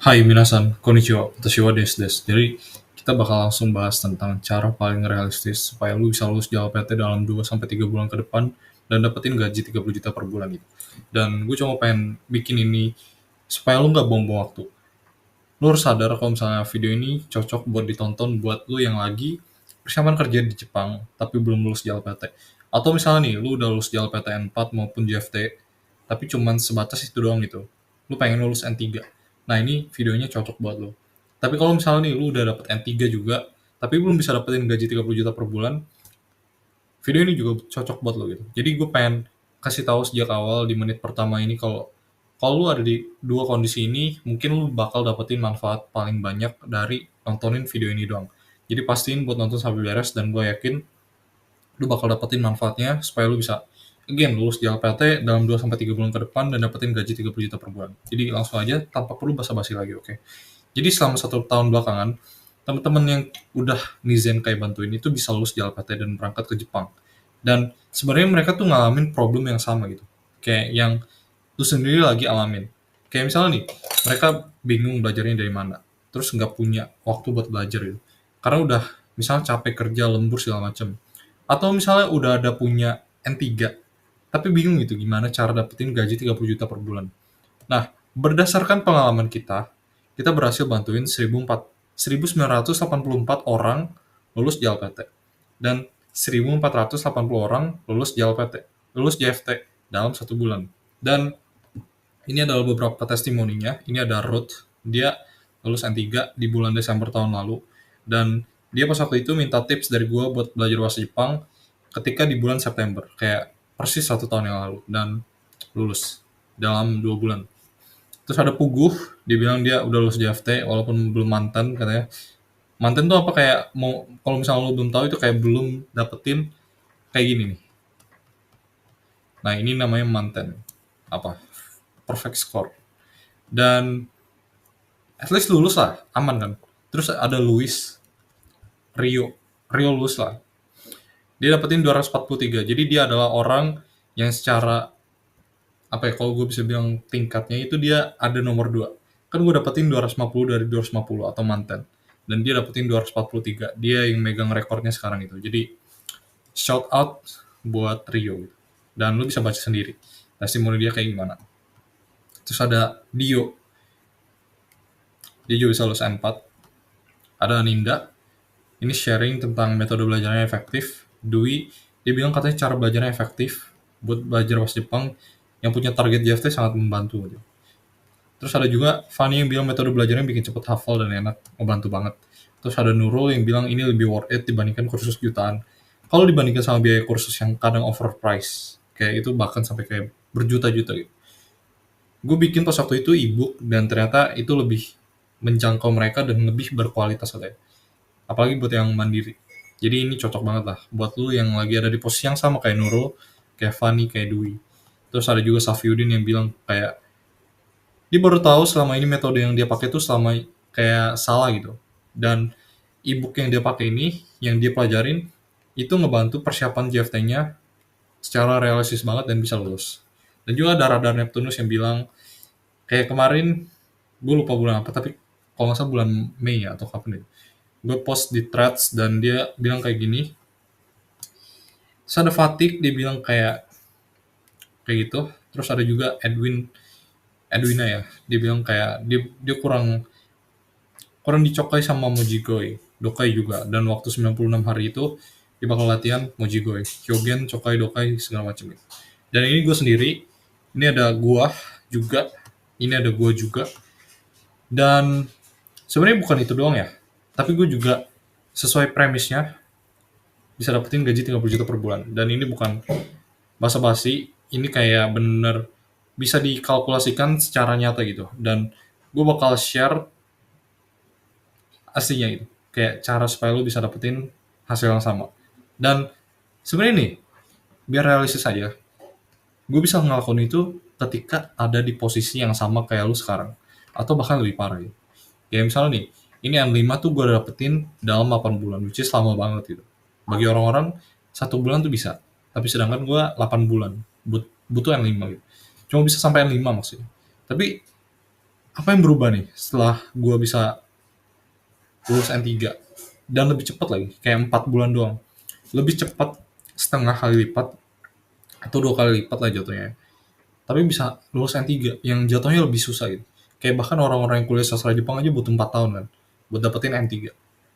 Hai minasan, konnichiwa, watashi wa desu desu. Jadi, kita bakal langsung bahas tentang cara paling realistis supaya lu bisa lulus JLPT dalam 2 sampai 3 bulan ke depan dan dapetin gaji 30 juta per bulan gitu. Dan gue cuma pengen bikin ini supaya lu nggak buang-buang waktu. Lu harus sadar kalau misalnya video ini cocok buat ditonton buat lu yang lagi persiapan kerja di Jepang tapi belum lulus JLPT. Atau misalnya nih, lu udah lulus JLPT N4 maupun JFT, tapi cuman sebatas itu doang gitu. Lu pengen lulus N3. Nah, ini videonya cocok buat lu. Tapi kalau misalnya nih, lu udah dapet N3 juga, tapi belum bisa dapetin gaji 30 juta per bulan, video ini juga cocok buat lo gitu. Jadi gue pengen kasih tahu sejak awal di menit pertama ini kalau kalau lu ada di dua kondisi ini, mungkin lu bakal dapetin manfaat paling banyak dari nontonin video ini doang. Jadi pastiin buat nonton sampai beres dan gue yakin lu bakal dapetin manfaatnya supaya lu bisa again lulus di LPT dalam 2 sampai 3 bulan ke depan dan dapetin gaji 30 juta per bulan. Jadi langsung aja tanpa perlu basa-basi lagi, oke. Jadi selama 1 tahun belakangan, teman-teman yang udah Nizen kayak bantuin itu bisa lulus di LPT dan berangkat ke Jepang. Dan sebenarnya mereka tuh ngalamin problem yang sama gitu. Kayak yang lu sendiri lagi alamin. Kayak misalnya nih, mereka bingung belajarnya dari mana. Terus nggak punya waktu buat belajar gitu. Karena udah misalnya capek kerja, lembur segala macem. Atau misalnya udah ada punya N3, tapi bingung gitu gimana cara dapetin gaji 30 juta per bulan. Nah, berdasarkan pengalaman kita berhasil bantuin 1.984 orang lulus JLPT dan 1.480 orang lulus JLPT, lulus JFT dalam 1 bulan. Dan ini adalah beberapa testimoninya. Ini ada Ruth, dia lulus N3 di bulan Desember tahun lalu. Dan dia pas waktu itu minta tips dari gue buat belajar bahasa Jepang ketika di bulan September. Kayak persis 1 tahun yang lalu. Dan lulus dalam 2 bulan. Terus ada Puguh, dia bilang dia udah lulus JFT walaupun belum mantan katanya. Mantan tuh apa kayak mau kalau misalnya lo belum tahu itu kayak belum dapetin kayak gini nih. Nah, ini namanya mantan. Apa? Perfect score. Dan at least lulus lah, aman kan. Terus ada Rio. Rio lulus lah. Dia dapetin 243. Jadi dia adalah orang yang secara apa ya kalau gue bisa bilang tingkatnya itu dia ada nomor 2. Kan gue dapetin 250 dari 250 atau mantan. Dan dia dapetin 243. Dia yang megang rekornya sekarang itu. Jadi shout out buat Rio gitu. Dan lu bisa baca sendiri testimoni dia kayak gimana. Terus ada Dio. Dia juga bisa lulus N4. Ada Ninda. Ini sharing tentang metode belajarnya efektif. Dwi, dia bilang katanya cara belajarnya efektif buat belajar bahasa Jepang yang punya target JFT sangat membantu. Gitu. Terus ada juga Fanny yang bilang metode belajarnya bikin cepet hafal dan enak, membantu banget. Terus ada Nurul yang bilang ini lebih worth it dibandingkan kursus jutaan. Kalau dibandingkan sama biaya kursus yang kadang overpriced, kayak itu bahkan sampai kayak berjuta-juta gitu. Gue bikin pas waktu itu ebook dan ternyata itu lebih menjangkau mereka dan lebih berkualitas katanya. Apalagi buat yang mandiri. Jadi ini cocok banget lah buat lu yang lagi ada di posisi yang sama kayak Nurul, kayak Fanny, kayak Dwi. Terus ada juga Safiuddin yang bilang kayak dia baru tahu selama ini metode yang dia pakai itu selama kayak salah gitu. Dan ebook yang dia pakai ini, yang dia pelajarin, itu ngebantu persiapan JFT-nya secara realistis banget dan bisa lulus. Dan juga ada Radar Neptunus yang bilang, kayak kemarin, gue lupa bulan apa, tapi kalau nggak salah bulan Mei ya, atau kapan itu. Gue post di threads dan dia bilang kayak gini, terus ada Fatik, dia bilang kayak gitu. Terus ada juga Edwina ya, dia bilang kayak dia kurang kurang dicokai sama Mojigoi, Dokai juga. Dan waktu 96 hari itu dia bakal latihan Mojigoi, Hyogen, Chokai, Dokai segala macam gitu. Dan ini gue sendiri, ini ada gua juga, ini ada gua juga. Dan sebenarnya bukan itu doang ya, tapi gue juga sesuai premisnya bisa dapetin gaji 30 juta per bulan. Dan ini bukan basa-basi, ini kayak bener bisa dikalkulasikan secara nyata gitu. Dan gue bakal share aslinya itu. Kayak cara supaya lu bisa dapetin hasil yang sama. Dan sebenarnya nih, biar realistis aja, gue bisa ngelakuin itu ketika ada di posisi yang sama kayak lu sekarang. Atau bahkan lebih parah ya. Kayak misalnya nih, ini N5 tuh gue dapetin dalam 8 bulan, which is lama banget gitu. Bagi orang-orang, 1 bulan tuh bisa. Tapi sedangkan gue 8 bulan, butuh N5 gitu. Cuma bisa sampai N5 maksudnya. Tapi Apa yang berubah nih setelah gue bisa lulus N3 dan lebih cepat lagi, kayak 4 bulan doang, lebih cepat setengah kali lipat atau 2 kali lipat lah jatuhnya, tapi bisa lulus N3 yang jatuhnya lebih susah gitu. Kayak bahkan orang-orang yang kuliah sastra Jepang aja butuh 4 tahun kan buat dapetin N3.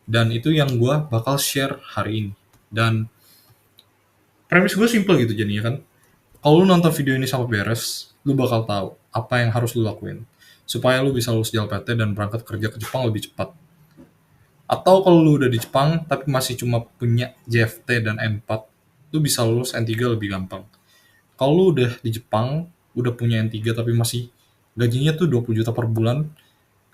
Dan itu yang gue bakal share hari ini. Dan premis gue simple gitu jadinya kan. Kalau lu nonton video ini sampai beres, lu bakal tahu apa yang harus lu lakuin supaya lu bisa lulus JLPT dan berangkat kerja ke Jepang lebih cepat. Atau kalau lu udah di Jepang tapi masih cuma punya JFT dan N4, lu bisa lulus N3 lebih gampang. Kalau lu udah di Jepang, udah punya N3 tapi masih gajinya tuh 20 juta per bulan,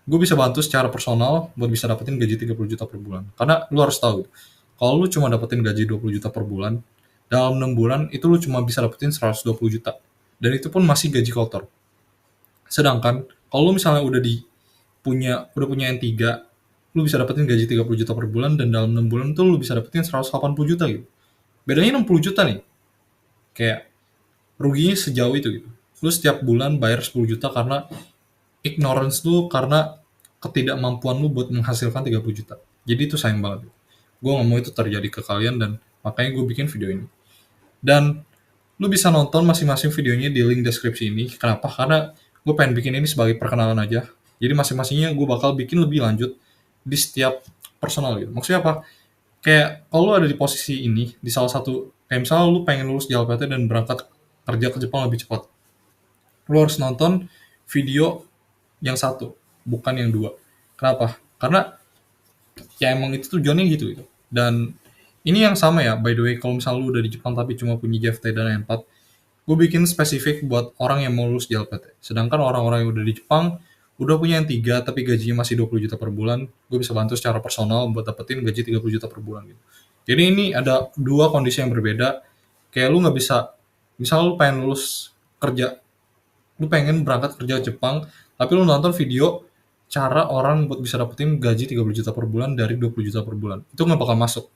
gue bisa bantu secara personal buat bisa dapetin gaji 30 juta per bulan. Karena lu harus tahu, kalau lu cuma dapetin gaji 20 juta per bulan, dalam 6 bulan itu lu cuma bisa dapetin 120 juta. Dan itu pun masih gaji kotor. Sedangkan kalau lu misalnya udah punya N3, lu bisa dapetin gaji 30 juta per bulan dan dalam 6 bulan tuh lu bisa dapetin 180 juta gitu. Bedanya 60 juta nih. Kayak ruginya sejauh itu gitu. Lu setiap bulan bayar 10 juta karena ignorance lu, karena ketidakmampuan lu buat menghasilkan 30 juta. Jadi itu sayang banget. Gue gak mau itu terjadi ke kalian dan makanya gue bikin video ini. Dan lu bisa nonton masing-masing videonya di link deskripsi ini. Kenapa? Karena gue pengen bikin ini sebagai perkenalan aja. Jadi masing-masingnya gue bakal bikin lebih lanjut di setiap personal gitu. Maksudnya apa? Kayak kalau lu ada di posisi ini, di salah satu, kayak misalnya lu pengen lulus JLPT dan berangkat kerja ke Jepang lebih cepat. Lu harus nonton video yang satu, bukan yang dua. Kenapa? Karena ya emang itu tujuannya gitu. Dan ini yang sama ya, by the way, kalau misalnya lu udah di Jepang tapi cuma punya JFT dan N4, gue bikin spesifik buat orang yang mau lulus JLPT. Sedangkan orang-orang yang udah di Jepang, udah punya N3 tapi gajinya masih 20 juta per bulan, gue bisa bantu secara personal buat dapetin gaji 30 juta per bulan gitu. Jadi ini ada dua kondisi yang berbeda. Kayak lu nggak bisa, misal lu pengen lulus kerja, lu pengen berangkat kerja ke Jepang, tapi lu nonton video cara orang buat bisa dapetin gaji 30 juta per bulan dari 20 juta per bulan. Itu nggak bakal masuk.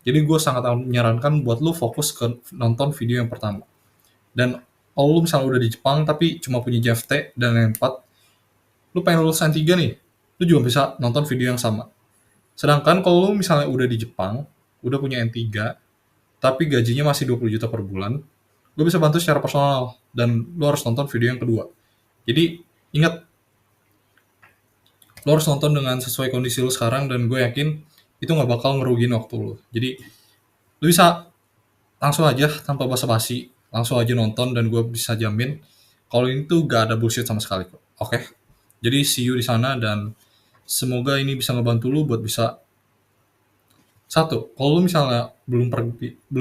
Jadi gue sangat menyarankan buat lu fokus ke nonton video yang pertama. Dan kalau lu misalnya udah di Jepang tapi cuma punya JFT dan N4, lu pengen lulus N3 nih, lu juga bisa nonton video yang sama. Sedangkan kalau lu misalnya udah di Jepang, udah punya N3, tapi gajinya masih 20 juta per bulan, lu bisa bantu secara personal dan lu harus nonton video yang kedua. Jadi ingat, lu harus nonton dengan sesuai kondisi lu sekarang dan gue yakin itu nggak bakal ngerugiin waktu lu. Jadi lu bisa langsung aja tanpa basa-basi, langsung aja nonton dan gue bisa jamin kalau ini tuh gak ada bullshit sama sekali kok. Oke? Jadi see you di sana dan semoga ini bisa ngebantu lu buat bisa, satu, kalau lu misalnya belum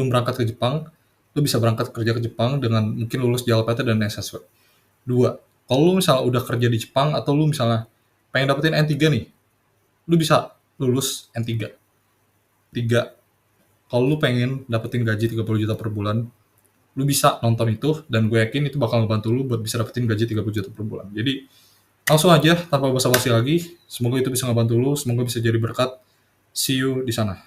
berangkat ke Jepang, lu bisa berangkat kerja ke Jepang dengan mungkin lulus JLPT dan SSW. Dua, kalau lu misalnya udah kerja di Jepang atau lu misalnya pengen dapetin N3 nih, lu bisa lulus N3. Tiga, kalau lu pengen dapetin gaji 30 juta per bulan, lu bisa nonton itu dan gue yakin itu bakal ngebantu lu buat bisa dapetin gaji 30 juta per bulan. Jadi langsung aja tanpa basa-basi lagi, semoga itu bisa ngebantu lu, semoga bisa jadi berkat. See you di sana.